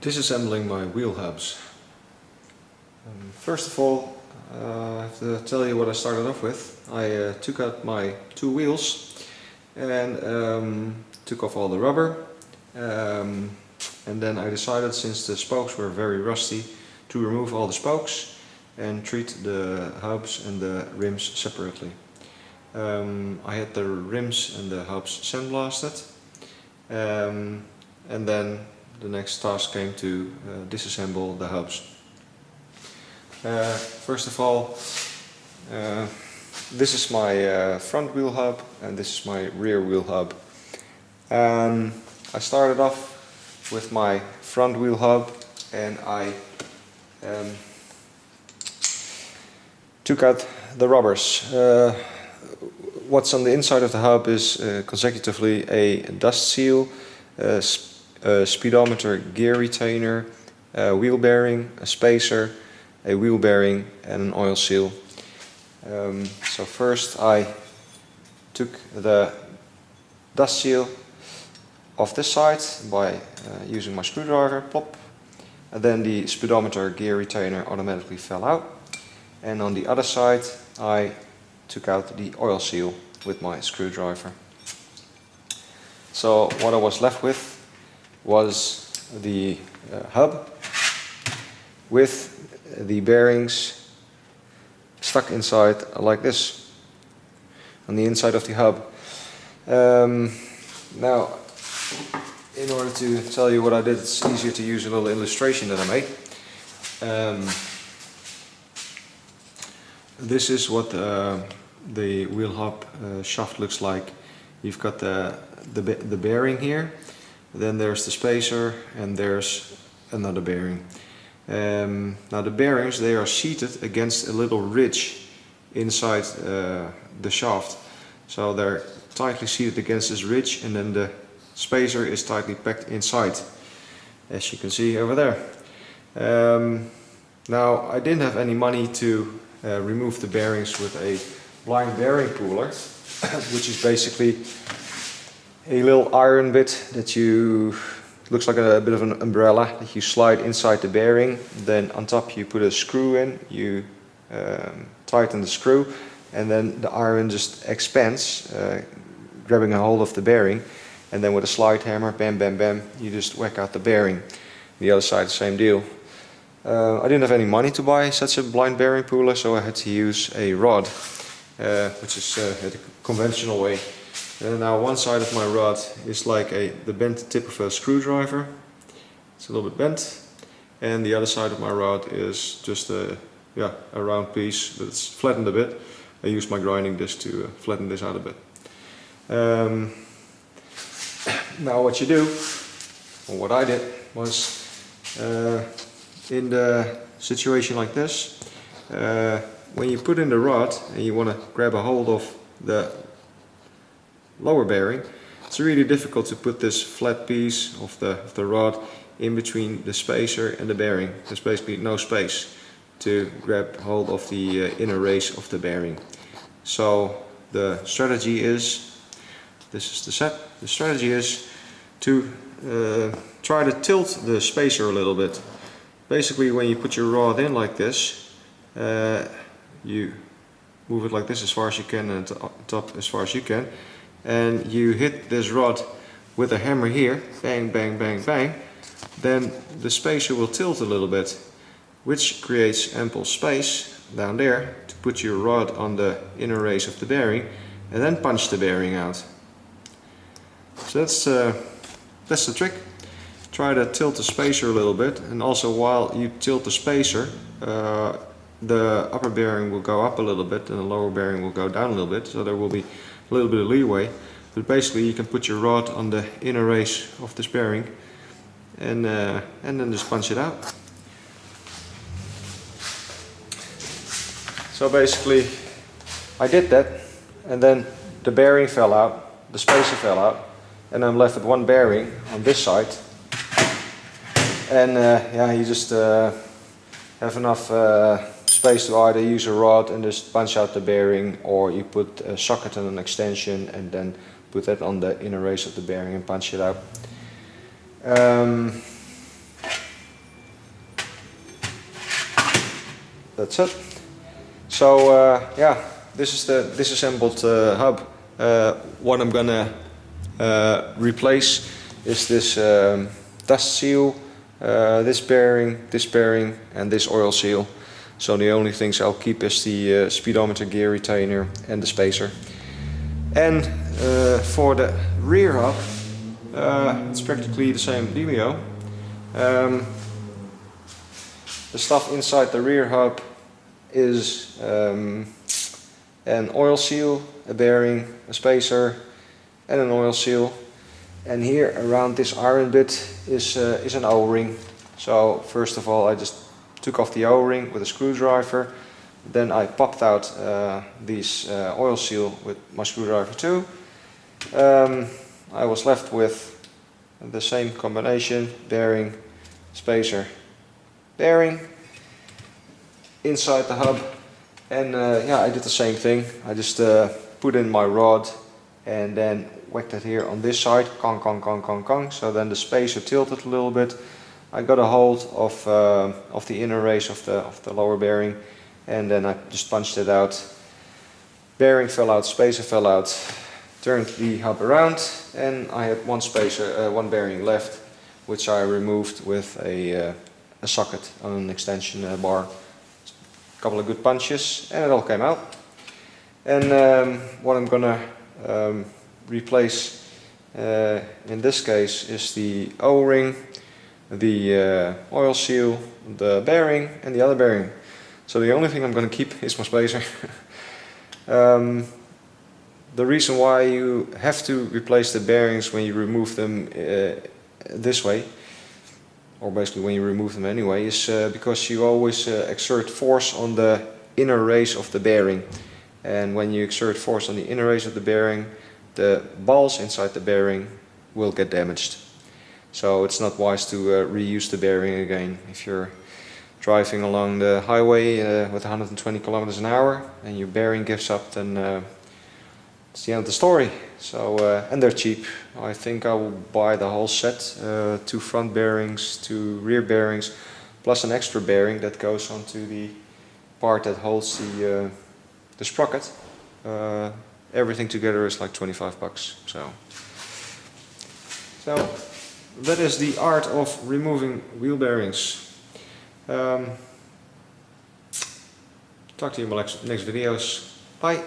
Disassembling my wheel hubs. First of all, I have to tell you what I started off with. I took out my two wheels and took off all the rubber, and then I decided, since the spokes were very rusty, to remove all the spokes and treat the hubs and the rims separately. I had the rims and the hubs sandblasted, and then the next task came to disassemble the hubs. First of all, this is my front wheel hub and this is my rear wheel hub. I started off with my front wheel hub and I took out the rubbers. What's on the inside of the hub is consecutively a dust seal, a speedometer gear retainer, a wheel bearing, a spacer, a wheel bearing and an oil seal. So first I took the dust seal off this side by using my screwdriver, plop, and then the speedometer gear retainer automatically fell out, and on the other side I took out the oil seal with my screwdriver. So what I was left with was the hub with the bearings stuck inside like this on the inside of the hub. Now, in order to tell you what I did, it's easier to use a little illustration that I made. This is what the wheel hub shaft looks like. You've got the bearing here, then there's the spacer, and there's another bearing. Now the bearings, they are seated against a little ridge inside the shaft. So they're tightly seated against this ridge, and then the spacer is tightly packed inside, as you can see over there. Now I didn't have any money to remove the bearings with a blind bearing puller, which is basically a little iron bit that looks like a bit of an umbrella that you slide inside the bearing. Then on top you put a screw in, you tighten the screw, and then the iron just expands, grabbing a hold of the bearing, and then with a slide hammer, bam bam bam, you just whack out the bearing. The other side, the same deal. I didn't have any money to buy such a blind bearing puller, so I had to use a rod, which is the conventional way. Now one side of my rod is like the bent tip of a screwdriver. It's a little bit bent, and the other side of my rod is just a round piece that's flattened a bit. I used my grinding disc to flatten this out a bit. Now what you do, or what I did, was in the situation like this, when you put in the rod and you want to grab a hold of the lower bearing, it's really difficult to put this flat piece of the rod in between the spacer and the bearing. There's basically no space to grab hold of the inner race of the bearing. So the strategy is, this is the set, the strategy is to try to tilt the spacer a little bit. Basically, when you put your rod in like this, you move it like this as far as you can and top as far as you can, and you hit this rod with a hammer here, bang bang bang bang, then the spacer will tilt a little bit, which creates ample space down there to put your rod on the inner race of the bearing and then punch the bearing out. So that's the trick. Try to tilt the spacer a little bit, and also while you tilt the spacer, the upper bearing will go up a little bit and the lower bearing will go down a little bit, so there will be a little bit of leeway. But basically you can put your rod on the inner race of this bearing and then just punch it out. So basically I did that, and then the bearing fell out, the spacer fell out, and I'm left with one bearing on this side. And you just have enough space to either use a rod and just punch out the bearing, or you put a socket and an extension and then put that on the inner race of the bearing and punch it out. that's it. So yeah, this is the disassembled hub. What I'm gonna replace is this dust seal, this bearing, and this oil seal. So the only things I'll keep is the speedometer, gear retainer, and the spacer. And for the rear hub, it's practically the same dealio. The stuff inside the rear hub is an oil seal, a bearing, a spacer, and an oil seal. And here around this iron bit is an O-ring. So first of all, I just took off the O-ring with a screwdriver. Then I popped out this oil seal with my screwdriver too. I was left with the same combination: bearing, spacer, bearing inside the hub. And yeah, I did the same thing. I just put in my rod and then whacked it here on this side, kong, kong, kong, kong, kong. So then the spacer tilted a little bit. I got a hold of the inner race of the lower bearing, and then I just punched it out. Bearing fell out, spacer fell out. Turned the hub around, and I had one bearing left, which I removed with a socket on an extension bar. A couple of good punches, and it all came out. And what I'm gonna replace in this case is the O-ring, the oil seal, the bearing, and the other bearing. So the only thing I'm gonna keep is my spacer. The reason why you have to replace the bearings when you remove them this way, or basically when you remove them anyway, is because you always exert force on the inner race of the bearing. And when you exert force on the inner race of the bearing, the balls inside the bearing will get damaged. So it's not wise to reuse the bearing again. If you're driving along the highway with 120 kilometers an hour and your bearing gives up, then it's the end of the story. So and they're cheap. I think I will buy the whole set, 2 front bearings, 2 rear bearings, plus an extra bearing that goes onto the part that holds the sprocket. Everything together is like 25 bucks. So that is the art of removing wheel bearings. Talk to you in my next videos. Bye.